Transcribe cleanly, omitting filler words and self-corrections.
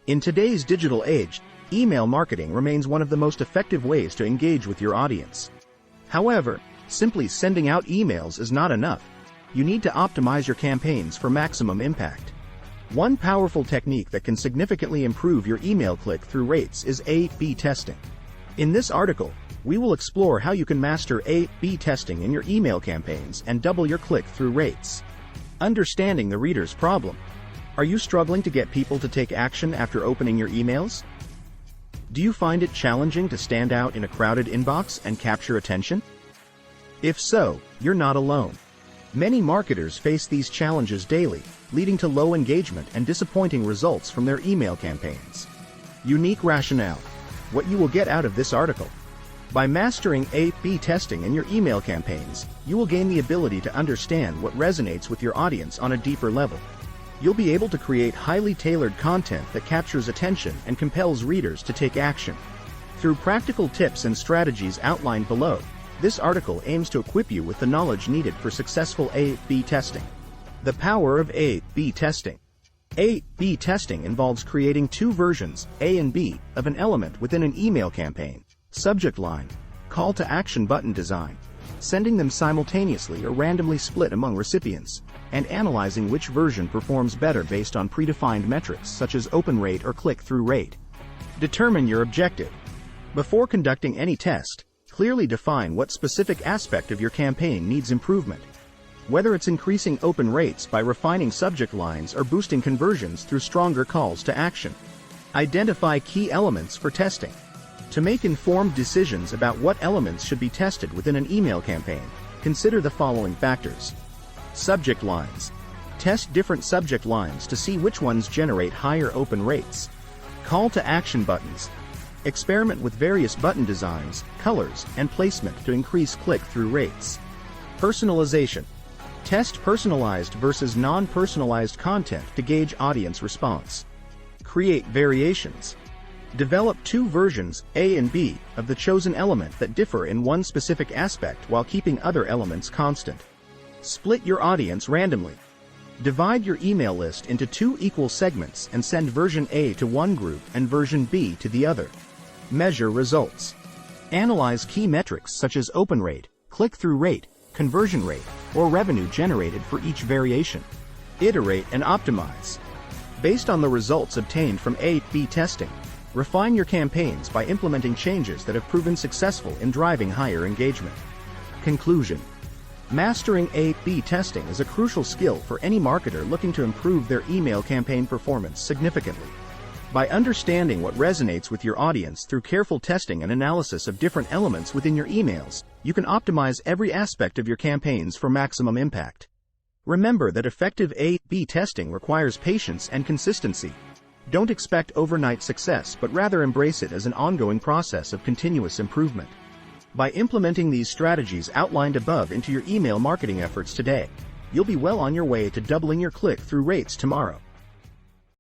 In today's digital age, email marketing remains one of the most effective ways to engage with your audience. However, simply sending out emails is not enough. You need to optimize your campaigns for maximum impact. One powerful technique that can significantly improve your email click-through rates is A/B testing. In this article, we will explore how you can master A/B testing in your email campaigns and double your click-through rates. Understanding the reader's problem. Are you struggling to get people to take action after opening your emails? Do you find it challenging to stand out in a crowded inbox and capture attention? If so, you're not alone. Many marketers face these challenges daily, leading to low engagement and disappointing results from their email campaigns. Unique rationale. What you will get out of this article. By mastering A/B testing in your email campaigns, you will gain the ability to understand what resonates with your audience on a deeper level. You'll be able to create highly tailored content that captures attention and compels readers to take action. Through practical tips and strategies outlined below, this article aims to equip you with the knowledge needed for successful A/B testing. The power of A/B testing. A/B testing involves creating two versions, A and B, of an element within an email campaign: subject line, call to action button design, sending them simultaneously or randomly split among recipients, and analyzing which version performs better based on predefined metrics such as open rate or click-through rate. Determine your objective. Before conducting any test, clearly define what specific aspect of your campaign needs improvement. Whether it's increasing open rates by refining subject lines or boosting conversions through stronger calls to action. Identify key elements for testing. To make informed decisions about what elements should be tested within an email campaign, consider the following factors. Subject lines. Test different subject lines to see which ones generate higher open rates. Call to action buttons. Experiment with various button designs, colors, and placement to increase click-through rates. Personalization. Test personalized versus non-personalized content to gauge audience response. Create variations. Develop two versions, A and B, of the chosen element that differ in one specific aspect while keeping other elements constant. Split your audience randomly. Divide your email list into two equal segments and send version A to one group and version B to the other. Measure results. Analyze key metrics such as open rate, click-through rate, conversion rate, or revenue generated for each variation. Iterate and optimize. Based on the results obtained from A/B testing, refine your campaigns by implementing changes that have proven successful in driving higher engagement. Conclusion. Mastering A/B testing is a crucial skill for any marketer looking to improve their email campaign performance significantly. By understanding what resonates with your audience through careful testing and analysis of different elements within your emails, you can optimize every aspect of your campaigns for maximum impact. Remember that effective A/B testing requires patience and consistency. Don't expect overnight success, but rather embrace it as an ongoing process of continuous improvement. By implementing these strategies outlined above into your email marketing efforts today, you'll be well on your way to doubling your click-through rates tomorrow.